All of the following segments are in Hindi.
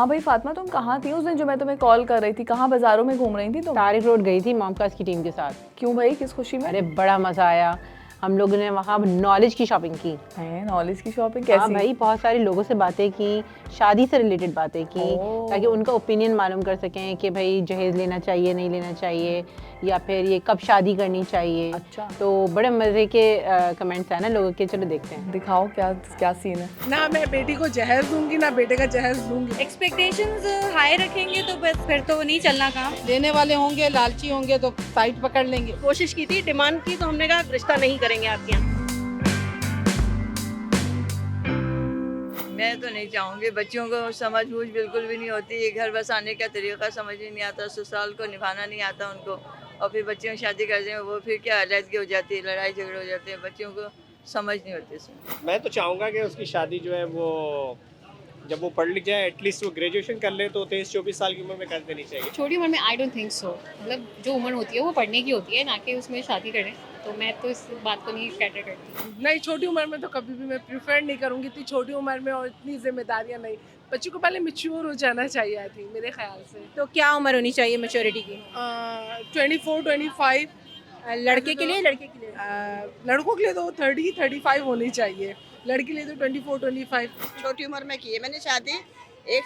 हाँ भाई फातिमा, तुम कहाँ थी उस दिन जो मैं तुम्हें कॉल कर रही थी? कहाँ बाजारों में घूम रही थी तुम? तारिक रोड गई थी मॉमकास्ट की टीम के साथ। क्यों भाई, किस खुशी में? अरे बड़ा मजा आया, हम लोगों ने वहाँ नॉलेज की शॉपिंग की। है नॉलेज की शॉपिंग हाँ कैसी? भाई, बहुत सारे लोगों से बातें की, शादी से रिलेटेड बातें की, ओह। ताकि उनका ओपिनियन मालूम कर सकें कि भाई जहेज़ लेना चाहिए नहीं लेना चाहिए, या फिर ये कब शादी करनी चाहिए। अच्छा। तो बड़े मज़े के कमेंट्स हैं ना लोगों के, चलो देखते हैं। दिखाओ क्या क्या सीन है। ना मैं बेटी को जहेज दूंगी ना बेटे का जहेज दूंगी। एक्सपेक्टेशंस हाई रखेंगे तो बस फिर तो नहीं चलना काम। देने वाले होंगे लालची होंगे तो साइड पकड़ लेंगे। कोशिश की थी, डिमांड की, तो हमने कहा रिश्ता नहीं करेंगे आपके यहाँ। मैं तो नहीं चाहूँगी, बच्चियों को समझ बूझ बिल्कुल भी नहीं होती, घर बसाने का तरीका समझ ही नहीं आता, ससुराल को निभाना नहीं आता उनको, और फिर बच्चियों की शादी करते हैं वो फिर क्या अलग हो जाती है, लड़ाई झगड़े हो जाते हैं, बच्चियों को समझ नहीं होती इसमें। मैं तो चाहूँगा कि उसकी शादी जो है वो जब वो पढ़ लिख जाए, एटलीस्ट वो ग्रेजुएशन कर ले, तो 23-24 साल की उम्र में कर देनी चाहिए। छोटी उम्र में आई डोंट थिंक सो, मतलब जो उम्र होती है वो पढ़ने की होती है, ना कि उसमें शादी करें। तो मैं तो इस बात को नहीं कैटर करती। नहीं, छोटी उम्र में तो कभी भी मैं प्रिफर नहीं करूंगी, इतनी छोटी उम्र में और इतनी जिम्मेदारियां नहीं। बच्ची को पहले मेच्योर हो जाना चाहिए, आई थिंक, मेरे ख्याल से। तो क्या उम्र होनी चाहिए मैच्योरिटी की? 24-25। लड़के के लिए, लड़के के लिए? लड़कों के लिए तो 30-35 होनी चाहिए, लड़की के लिए तो 24-25। छोटी उम्र में की है मैंने शादी, 1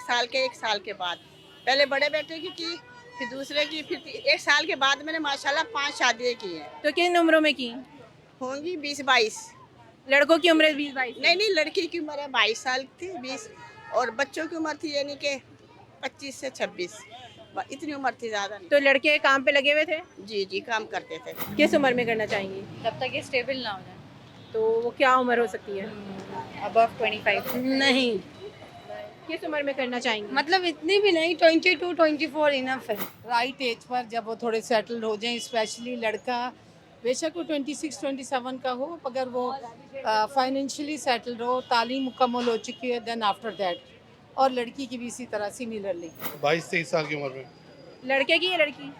साल के बाद। पहले बड़े बेटे की, फिर दूसरे की, फिर 1 साल के बाद मैंने माशाल्लाह 5 शादियाँ की हैं। तो किन उम्रों में की? होंगी 20-22। लड़कों की उम्र 20-22? नहीं, लड़की की उम्र 22 साल थी, 20, और बच्चों की उम्र थी यानी कि 25 से 26, इतनी उम्र थी, ज़्यादा नहीं। तो लड़के काम पे लगे हुए थे? जी, काम करते थे। किस उम्र में करना चाहेंगी? जब तक ये स्टेबल ना हो जाए। तो वो क्या उम्र हो सकती है? अबव 25। नहीं, किस उम्र में करना चाहेंगी? मतलब इतनी भी नहीं, 22-24 इनफ है। राइट एज पर जब वो थोड़े सेटल्ड हो जाएं, स्पेशली लड़का, बेशक वो 26-27 का हो, मगर वो फाइनेंशियली सेटल्ड हो, तालीम मुकम्मल हो चुकी है, देन आफ्टर दैट। और लड़की की भी इसी तरह सिमिलरली। 22-23 साल की उम्र में लड़के की या लड़की?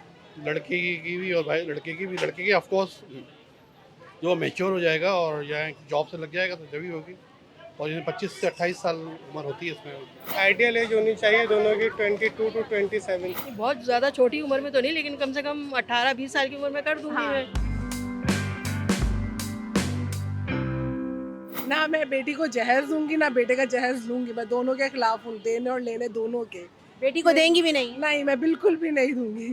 लड़की की भी और भाई लड़के की ऑफ कोर्स जो मैच्योर हो जाएगा और या जॉब से लग जाएगा तो जब भी होगी, और ये 25 से 28 साल उम्र होती है इसमें। आइडियल एज होनी चाहिए दोनों की 22 to 27। बहुत ज़्यादा छोटी उम्र में तो नहीं, लेकिन कम से कम 18-20 साल की उम्र में कर दूंगी मैं। ना मैं बेटी को जहेज दूंगी ना बेटे का जहेज लूंगी, मैं दोनों के खिलाफ हूँ, देने और लेने दोनों के। बेटी को देंगी भी नहीं? नहीं, मैं बिल्कुल भी नहीं दूंगी।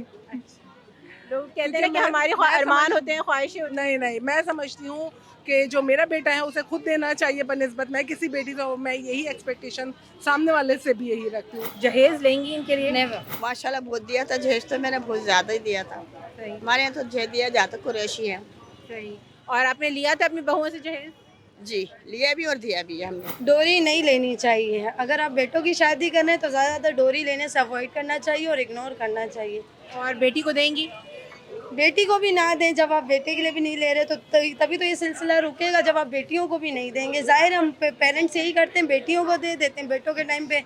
लोग कहते हैं कि हमारे अरमान होते हैं, ख्वाहिशें होती हैं। नहीं, मैं समझती हूँ कि जो मेरा बेटा है उसे खुद देना चाहिए बनिस्बत मैं किसी बेटी से, मैं यही एक्सपेक्टेशन सामने वाले से भी यही रखती हूँ। जहेज लेंगी इनके लिए? नेवर। माशाल्लाह बहुत दिया था जहेज, तो मैंने बहुत ज़्यादा ही दिया था। हमारे यहाँ तो जहेज दिया जाता, कुरैशी है। सही। और आपने लिया था अपनी बहुओं से जहेज? जी, लिया भी और दिया भी है हमने। डोरी नहीं लेनी चाहिए, अगर आप बेटों की शादी करें तो ज़्यादातर डोरी लेने से अवॉइड करना चाहिए और इग्नोर करना चाहिए। और बेटी को देंगी? बेटी को भी ना दें, जब आप बेटे के लिए भी नहीं ले रहे तो तभी तो ये सिलसिला रुकेगा, जब आप बेटियों को भी नहीं देंगे। जाहिर हम पेरेंट्स यही करते हैं, बेटियों को दे देते हैं, बेटों के टाइम पे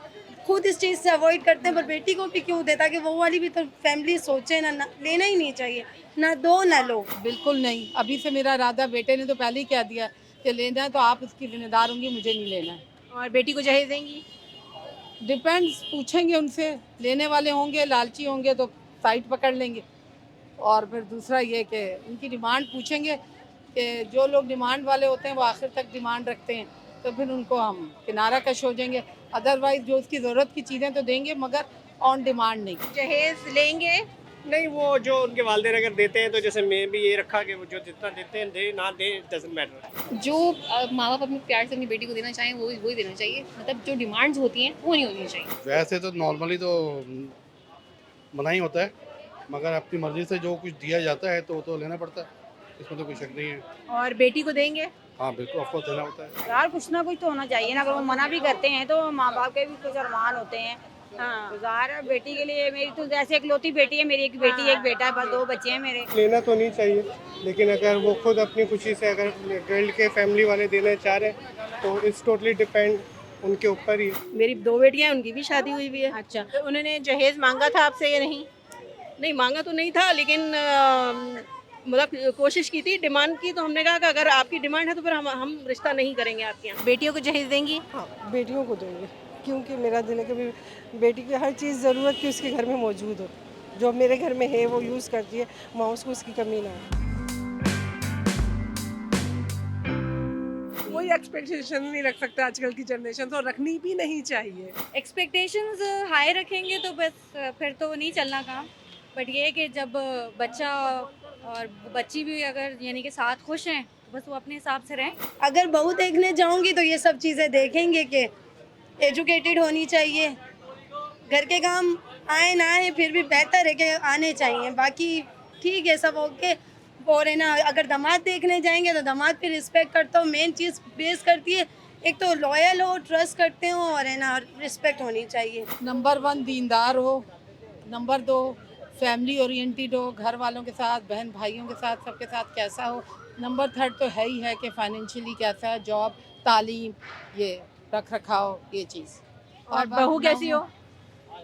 खुद इस चीज़ से अवॉइड करते हैं, पर बेटी को भी क्यों दे, ताकि वो वाली भी तो फैमिली सोचे ना लेना ही नहीं चाहिए, ना दो ना लो। बिल्कुल नहीं, अभी से मेरा इरादा, बेटे ने तो पहले ही कह दिया कि लेना है तो आप उसकी जिम्मेदार होंगी, मुझे नहीं लेना है। और बेटी को जहेज देंगी? डिपेंड्स, पूछेंगे उनसे, लेने वाले होंगे लालची होंगे तो साइड पकड़ लेंगे। और फिर दूसरा ये कि उनकी डिमांड पूछेंगे, कि जो लोग डिमांड वाले होते हैं वो आखिर तक डिमांड रखते हैं, तो फिर उनको हम किनारा कश हो जाएंगे। अदरवाइज जो उसकी ज़रूरत की चीज़ें तो देंगे, मगर ऑन डिमांड नहीं। जहेज लेंगे? नहीं, वो जो उनके वालिदैन अगर देते हैं तो जैसे मैं भी ये रखा कि वो जो जितना देते हैं दे, ना दे, डजंट मैटर। जो माँ बाप अपने प्यार से अपनी बेटी को देना चाहें वही देना चाहिए, मतलब जो डिमांड्स होती हैं वो नहीं होनी चाहिए। वैसे तो नॉर्मली तो मना ही होता है, मगर अपनी मर्जी से जो कुछ दिया जाता है तो वो तो लेना पड़ता है, इसमें तो कोई शक नहीं है। और बेटी को देंगे? हाँ बिल्कुल, ऑफ कोर्स देना होता है। यार कुछ ना कुछ तो होना चाहिए ना, अगर वो मना भी करते हैं तो माँ बाप के भी कुछ अरमान होते हैं। हाँ, तो ज़ाहिर है बेटी के लिए, मेरी तो जैसे इकलौती बेटी है, मेरी एक बेटी एक बेटा है, बस 2 बच्चे हैं मेरे। लेना तो नहीं चाहिए, लेकिन अगर वो खुद अपनी खुशी से अगर गर्ल के फैमिली वाले देना चाह रहे हैं तो इट्स टोटली डिपेंड उनके ऊपर ही। मेरी 2 बेटियां, उनकी भी शादी हुई भी है। अच्छा, तो उन्होंने जहेज मांगा था आपसे या नहीं? नहीं, मांगा तो नहीं था, लेकिन मतलब कोशिश की थी, डिमांड की, तो हमने कहा कि अगर आपकी डिमांड है तो फिर हम रिश्ता नहीं करेंगे आपके यहाँ। बेटियों को जहेज देंगी? हाँ, बेटियों को देंगे। क्योंकि मेरा दिल है कि बेटी की हर चीज़ ज़रूरत की उसके घर में मौजूद हो, जो मेरे घर में है वो यूज़ करती है, माँ उसको उसकी कमी ना हो। कोई एक्सपेक्टेशन नहीं रख सकते आजकल की जनरेशन, और रखनी भी नहीं चाहिए। एक्सपेक्टेशंस हाई रखेंगे तो बस फिर तो नहीं चलना काम। बट ये है कि जब बच्चा और बच्ची भी अगर यानी कि साथ खुश हैं तो बस वो अपने हिसाब से रहें। अगर बहू देखने जाऊंगी तो ये सब चीज़ें देखेंगे कि एजुकेटेड होनी चाहिए, घर के काम आए ना आए फिर भी बेहतर है कि आने चाहिए, बाकी ठीक है सब ओके। और है ना, अगर दामाद देखने जाएंगे तो दामाद पे रिस्पेक्ट करता हूँ, मेन चीज़ बेस करती है एक तो लॉयल हो, ट्रस्ट करते हो, और है ना रिस्पेक्ट होनी चाहिए। नंबर 1 दीनदार हो, नंबर 2 फैमिली ओरिएंटेड हो, घर वालों के साथ, बहन भाइयों के साथ, सबके साथ कैसा हो। नंबर 3 तो है ही है कि फाइनेंशियली कैसा है, जॉब, तालीम, ये रख रखाव, ये चीज़। और बहू कैसी हो?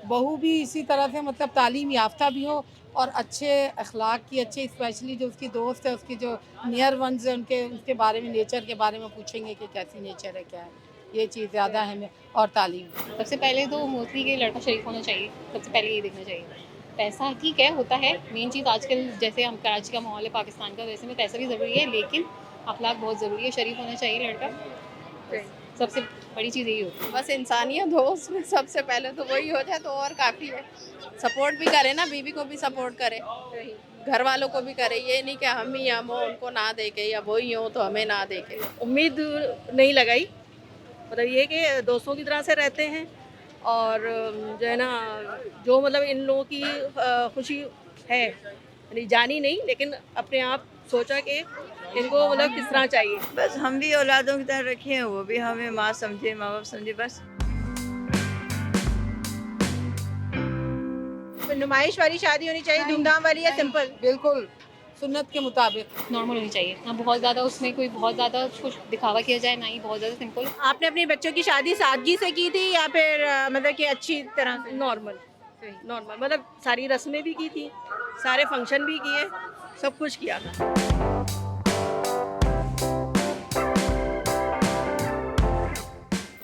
बहू भी इसी तरह से, मतलब तालीम याफ्ता भी हो और अच्छे अखलाक की, अच्छे स्पेशली जो उसकी दोस्त है, उसकी जो नियर वंस है, उसके बारे में, नेचर के बारे में पूछेंगे कि कैसी नेचर है, क्या है, ये चीज़ ज़्यादा है। और तालीम सबसे पहले तो मोस्टली कि लड़का शरीफ होना चाहिए, सबसे पहले ये देखना चाहिए। पैसा ठीक है, होता है, मेन चीज़ आजकल जैसे हम कराची का माहौल है, पाकिस्तान का, वैसे में पैसा भी ज़रूरी है, लेकिन अखलाक बहुत ज़रूरी है, शरीफ होना चाहिए लड़का, सबसे बड़ी चीज़ यही होती है। बस इंसानियत हो उसमें, सबसे पहले तो वही हो जाए तो और काफ़ी है। सपोर्ट भी करे ना, बीवी को भी सपोर्ट करे, घर वालों को भी करे, ये नहीं कि हम ही हम हो उनको ना देके, या वो ही हो तो हमें ना देके। उम्मीद नहीं लगाई, मतलब ये कि दोस्तों की तरह से रहते हैं, और जो है ना, जो मतलब इन लोगों की खुशी है, यानी जानी नहीं, लेकिन अपने आप सोचा कि इनको मतलब किस तरह चाहिए। बस हम भी औलादों की तरह रखे हैं, वो भी हमें माँ समझे, माँ बाप समझे, बस। नुमाइश वाली शादी होनी चाहिए, धूमधाम वाली, या सिंपल? बिल्कुल सुन्नत के मुताबिक नॉर्मल होनी चाहिए, ना बहुत ज़्यादा उसमें कोई बहुत ज़्यादा कुछ दिखावा किया जाए, ना ही बहुत ज़्यादा सिंपल। आपने अपने बच्चों की शादी सादगी से की थी या फिर मतलब कि अच्छी तरह से? नॉर्मल मतलब सारी रस्में भी की थी, सारे फंक्शन भी किए, सब कुछ किया था।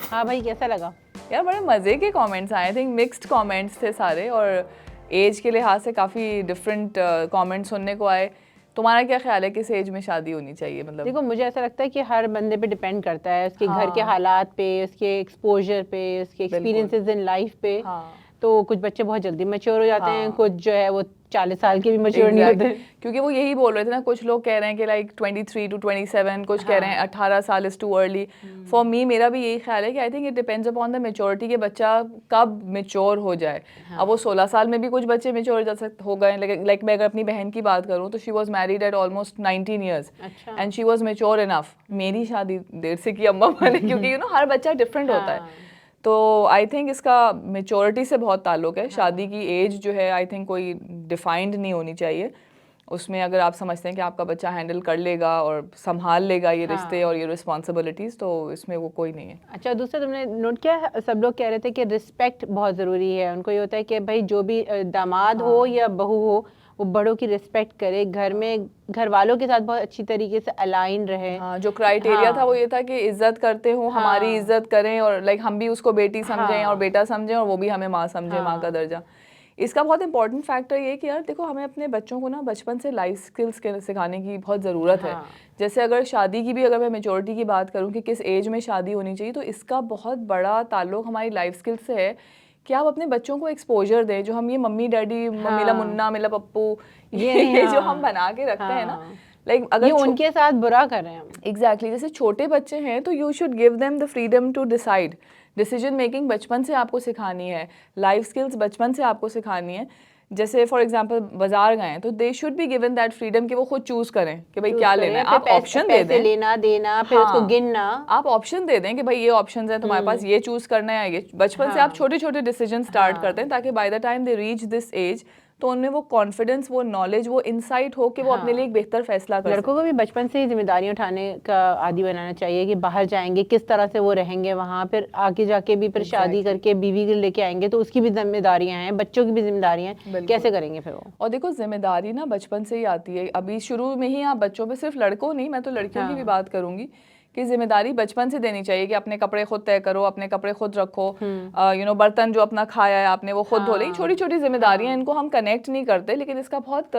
हाँ भाई, कैसा लगा? यार बड़े मज़े के कमेंट्स आए, आई थिंक मिक्स्ड कमेंट्स थे सारे, और एज के लिहाज से काफ़ी डिफरेंट कमेंट्स सुनने को आए। तुम्हारा क्या ख्याल है किस एज में शादी होनी चाहिए? मतलब देखो, मुझे ऐसा लगता है कि हर बंदे पे डिपेंड करता है, उसके घर के हालात पे, उसके एक्सपोजर पे, उसके एक्सपीरियंसेस इन लाइफ पे। तो कुछ बच्चे बहुत जल्दी मैच्योर हो जाते हैं, कुछ जो है वो 40 साल के भी मैच्योर नहीं होते। क्योंकि वो यही बोल रहे थे ना, कुछ लोग कह रहे हैं कि लाइक 23 to 27, कुछ कह रहे हैं 18 साल is too early. For me, मेरा भी यही ख्याल है कि I think it depends upon the maturity के बच्चा कब मेच्योर हो जाए। अब वो 16 साल में भी कुछ बच्चे मेच्योर हो गए, लाइक मैं अगर अपनी बहन की बात करूँ तो she was married eight almost 19 years and she was mature enough. मेरी शादी देर से की अम्मा मैंने, क्योंकि हर बच्चा डिफरेंट होता है। तो आई थिंक इसका मेच्योरिटी से बहुत ताल्लुक है। शादी की एज जो है आई थिंक कोई डिफाइंड नहीं होनी चाहिए। उसमें अगर आप समझते हैं कि आपका बच्चा हैंडल कर लेगा और संभाल लेगा ये रिश्ते और ये रिस्पॉन्सिबिलिटीज़, तो इसमें वो कोई नहीं है। अच्छा, दूसरा तुमने नोट किया, सब लोग कह रहे थे कि रिस्पेक्ट बहुत ज़रूरी है। उनको ये होता है कि भाई जो भी दामाद हो या बहू हो, वो बड़ों की रिस्पेक्ट करे, घर में घर वालों के साथ बहुत अच्छी तरीके से अलाइन रहे। जो क्राइटेरिया था वो ये था कि इज्जत करते हो, हमारी इज्जत करें, और लाइक हम भी उसको बेटी समझें और बेटा समझें, और वो भी हमें माँ समझे, माँ का दर्जा। इसका बहुत इंपॉर्टेंट फैक्टर ये कि यार देखो, हमें अपने बच्चों को ना बचपन से लाइफ स्किल्स सिखाने की बहुत ज़रूरत है। जैसे अगर शादी की भी, अगर मैं मेच्योरिटी की बात करूँ कि किस एज में शादी होनी चाहिए, तो इसका बहुत बड़ा ताल्लुक हमारी लाइफ स्किल्स से है कि आप अपने बच्चों को एक्सपोजर दें। जो हम ये मम्मी डैडी, मम्मीला मुन्ना मिला पप्पू, ये जो हम बना के रखते हैं ना, लाइक अगर उनके साथ बुरा कर रहे हैं हम। एग्जैक्टली, जैसे छोटे बच्चे हैं तो you should give them the freedom to decide. Decision making बचपन से आपको सिखानी है, लाइफ स्किल्स बचपन से आपको सिखानी है। जैसे फॉर एग्जांपल बाजार गए तो they should be given that freedom कि वो खुद चूज करें कि भाई क्या लेना है। आप ऑप्शन दे दें, लेना देना, फिर उसको गिनना। आप ऑप्शन दे दें कि भाई ये ऑप्शंस हैं तुम्हारे पास, ये चूज करना है। ये बचपन से आप छोटे छोटे डिसीजन स्टार्ट करते हैं, ताकि by the time they reach this age तो उनमें वो कॉन्फिडेंस, वो नॉलेज, वो इंसाइट हो कि वो अपने लिए एक बेहतर फैसला कर। लड़कों को भी बचपन से ही जिम्मेदारियां उठाने का आदी बनाना चाहिए कि बाहर जाएंगे किस तरह से वो रहेंगे वहाँ, फिर आगे जाके भी फिर शादी करके बीवी को लेके आएंगे तो उसकी भी जिम्मेदारियां हैं, बच्चों की भी जिम्मेदारियां हैं, कैसे करेंगे फिर वो। और देखो, जिम्मेदारी ना बचपन से ही आती है। अभी शुरू में ही आप बच्चों पे, सिर्फ लड़कों नहीं, मैं तो लड़कियों की भी बात करूंगी कि जिम्मेदारी बचपन से देनी चाहिए कि अपने कपड़े खुद तय करो, अपने कपड़े खुद रखो, बर्तन जो अपना खाया है आपने वो खुद धो लें। छोटी छोटी जिम्मेदारियां, इनको हम कनेक्ट नहीं करते, लेकिन इसका बहुत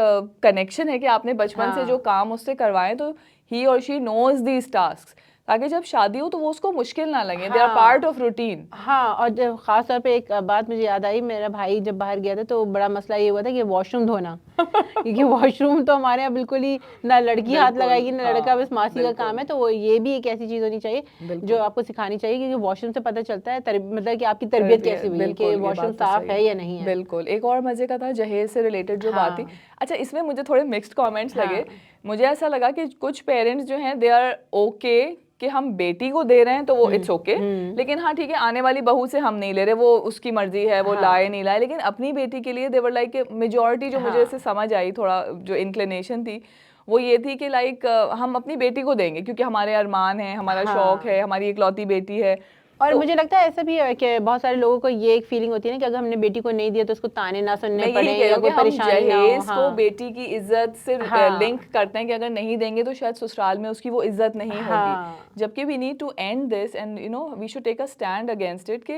कनेक्शन है कि आपने बचपन से जो काम उससे करवाएं तो ही और शी नोज दीज टास्क, ताकि जब शादी हो तो वो उसको मुश्किल ना लगे। They are part of routine. हाँ, और जब खास तौर पे एक बात मुझे याद आई, मेरा भाई जब बाहर गया था तो बड़ा मसला ये हुआ था कि वॉशरूम धोना क्योंकि वॉशरूम तो हमारे यहाँ बिल्कुल ही ना लड़की हाथ लगाएगी ना लड़का, बस मासी का काम है। तो वो ये भी एक ऐसी चीज़ होनी चाहिए जो आपको सिखानी चाहिए, क्योंकि वॉशरूम से पता चलता है मतलब कि आपकी तरबियत कैसी हुई है, कि वॉशरूम साफ है या नहीं है। बिल्कुल। एक और मजे का था जहेज से रिलेटेड जो बात थी। अच्छा, इसमें मुझे थोड़े मिक्स्ड कमेंट्स लगे। मुझे ऐसा लगा कि कुछ पेरेंट्स जो हैं दे आर ओके कि हम बेटी को दे रहे हैं तो वो इट्स ओके, लेकिन हाँ ठीक है, आने वाली बहू से हम नहीं ले रहे, वो उसकी मर्जी है, वो लाए नहीं लाए। लेकिन अपनी बेटी के लिए देवर लाइक मेजॉरिटी जो मुझे इससे समझ आई, थोड़ा जो इंक्लिनेशन थी वो ये थी कि लाइक हम अपनी बेटी को देंगे क्योंकि हमारे अरमान है, हमारा शौक है, हमारी इकलौती बेटी है। और मुझे लगता है ऐसा भी है कि बहुत सारे लोगों को ये एक फीलिंग होती है ना कि अगर हमने बेटी को नहीं दिया तो उसको ताने ना सुनने पड़े या कोई परेशानी ना हो। को बेटी की इज्जत से लिंक करते हैं कि अगर नहीं देंगे तो शायद ससुराल में उसकी वो इज्जत नहीं होगी। जबकि we need to end this and we should take a stand against it कि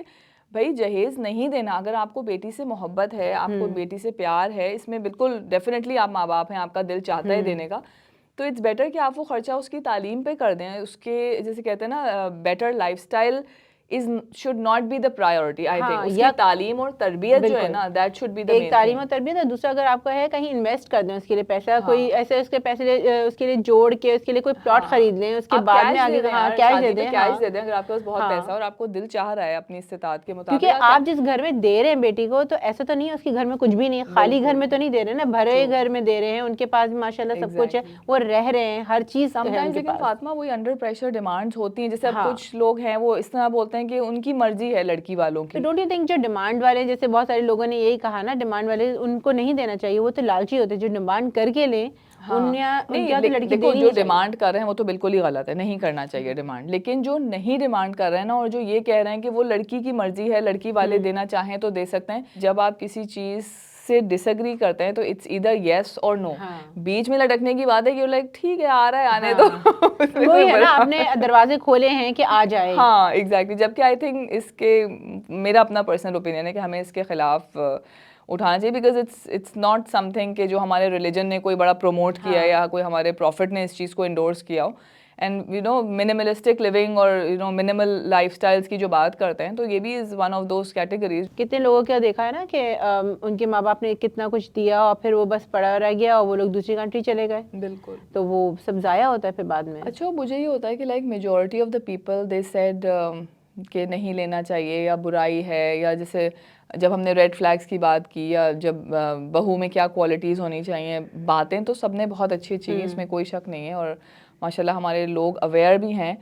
भाई जहेज नहीं देना। अगर आपको बेटी से मोहब्बत है, आपको बेटी से प्यार है, इसमें बिल्कुल डेफिनेटली आप माँ बाप हैं, आपका दिल चाहता है देने का, तो इट्स बेटर कि आप वो खर्चा उसकी तालीम पे कर दें। उसके जैसे कहते हैं ना, better lifestyle should not be the priority, I think। उसकी तालीम और तरबियत जो है ना, that should be the main एक तालीम और तरबियत है। दूसरा, अगर आपका है कहीं इन्वेस्ट कर दें उसके लिए पैसा, कोई ऐसे उसके पैसे उसके लिए जोड़ के उसके लिए कोई प्लॉट खरीद लें, उसके बाद में आगे कैश दे दें। कैश दे दें अगर आपके पास बहुत पैसा और आपको दिल चाह रहा है अपनी इस्तिताअत के मुताबिक। क्योंकि आप जिस घर में दे रहे हैं बेटी को, तो ऐसा तो नहीं है उसके घर में कुछ भी नहीं है, खाली घर में तो नहीं दे रहे ना, भरे घर में दे रहे हैं। उनके पास माशाल्लाह सब कुछ है, वो रह रहे हैं, हर चीज है। लेकिन फातिमा, वही अंडर प्रेशर डिमांड्स होती हैं। जैसे अब कुछ लोग हैं वो इस तरह बोलते हैं कि उनकी मर्जी है लड़की वालों की। डोंट यू थिंक जो डिमांड वाले, जैसे बहुत सारे लोगों ने यही कहा ना, डिमांड वाले उनको नहीं देना चाहिए, वो तो लालची होते हैं। जो डिमांड करके लें उनका तो लड़की देखो, जो डिमांड कर रहे हैं वो तो बिल्कुल ही गलत है, नहीं करना चाहिए डिमांड। लेकिन जो नहीं डिमांड कर रहे हैं ना, और जो ये कह रहे हैं कि वो लड़की की मर्जी है, लड़की वाले देना चाहें तो दे सकते हैं। जब आप किसी चीज से डिसएग्री करते हैं तो इट्स ईदर येस और नो। बीच में लटकने की बात है कि लाइक ठीक है, आ रहा है आने दो। वही है ना, आपने दरवाजे खोले हैं कि आ जाए। हाँ एग्जैक्टली। जबकि आई थिंक इसके, मेरा अपना पर्सनल ओपिनियन है कि हमें इसके खिलाफ उठाना चाहिए, बिकॉज इट्स नॉट समथिंग कि जो हमारे रिलीजन ने कोई बड़ा प्रमोट किया या कोई हमारे प्रॉफिट ने इस चीज़ को इंडोर्स किया हो। एंड मिनिमलिस्टिक लिविंग और मिनिमल लाइफस्टाइल्स की जो बात करते हैं, तो ये भी is one of those categories. कितने लोगों का देखा है ना कि उनके माँ बाप ने कितना कुछ दिया और फिर वो बस पड़ा रह गया और वो लोग दूसरी कंट्री चले गए। बिल्कुल। तो वो सब ज़ाया होता है फिर बाद में। अच्छा, मुझे ये होता है कि like majority of the people they said कि नहीं लेना चाहिए या बुराई है, या जैसे जब हमने रेड फ्लैग्स की बात की, या जब बहू में क्या क्वालिटीज़ होनी चाहिए, बातें तो सबने बहुत अच्छी अच्छी की, इसमें कोई शक नहीं है, और माशाल्लाह हमारे लोग अवेयर भी हैं।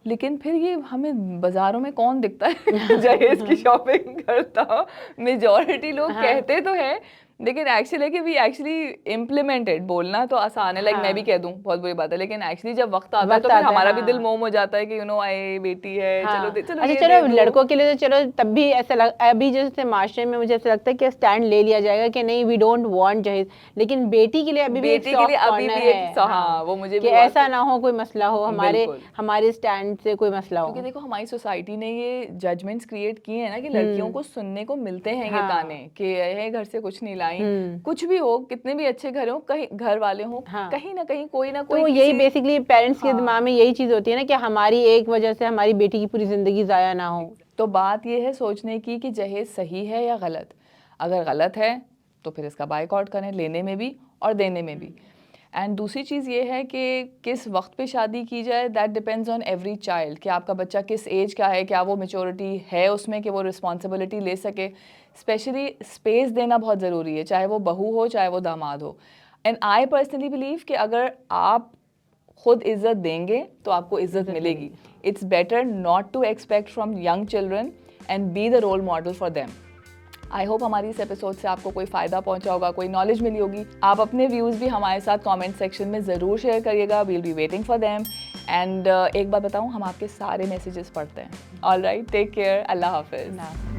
लेकिन फिर ये हमें बाज़ारों में कौन दिखता है जहेज की शॉपिंग करता? मेजॉरिटी लोग कहते तो हैं, लेकिन एक्चुअली कि वी एक्चुअली इम्प्लीमेंटेड। बोलना तो आसान है, लाइक मैं भी कह दूं बहुत बुरी बात है, लेकिन एक्चुअली जब वक्त आता है तो फिर हमारा भी दिल मोम हो जाता है कि आए बेटी है, चलो अच्छा चलो लड़कों के लिए तो चलो तब भी ऐसा अभी जैसे माशरे में मुझे ऐसा लगता है कि स्टैंड ले लिया जाएगा कि नहीं, वी डोंट वांट जहेज। लेकिन बेटी के लिए अभी भी वो मुझे कि ऐसा ना हो कोई मसला हो, हमारे स्टैंड से कोई मसला हो। क्योंकि देखो हमारी सोसाइटी ने ये जजमेंट्स क्रिएट किए हैं ना कि लड़कियों को सुनने को मिलते हैं ये ताने कि घर से कुछ नहीं, कुछ भी हो, कितने भी अच्छे घर हो, कहीं घर वाले हो, कहीं ना कहीं कोई ना कोई। तो यही बेसिकली पेरेंट्स के दिमाग में यही चीज होती है ना कि हमारी एक वजह से हमारी बेटी की पूरी जिंदगी जाया ना हो। तो बात ये है सोचने की कि जहेज सही है या गलत। अगर गलत है तो फिर इसका बायकॉट करें, लेने में भी और देने में भी। एंड दूसरी चीज़ ये है कि किस वक्त पे शादी की जाए, that depends on every child, कि आपका बच्चा किस एज का है, क्या वो मेच्योरिटी है उसमें कि वो रिस्पॉन्सिबिलिटी ले सके। स्पेशली स्पेस देना बहुत ज़रूरी है, चाहे वो बहू हो चाहे वो दामाद हो। एंड आई पर्सनली बिलीव कि अगर आप खुद इज़्ज़त देंगे तो आपको इज़्ज़त मिलेगी। It's better not to expect from young children and be the role model for them. I hope हमारी इस एपिसोड से आपको कोई फ़ायदा पहुंचा होगा, कोई नॉलेज मिली होगी। आप अपने व्यूज़ भी हमारे साथ कमेंट सेक्शन में ज़रूर शेयर करिएगा, we'll be waiting for them. And एक बात बताऊं, हम आपके सारे मैसेजेस पढ़ते हैं। ऑल राइट, टेक केयर, अल्लाह हाफिज़।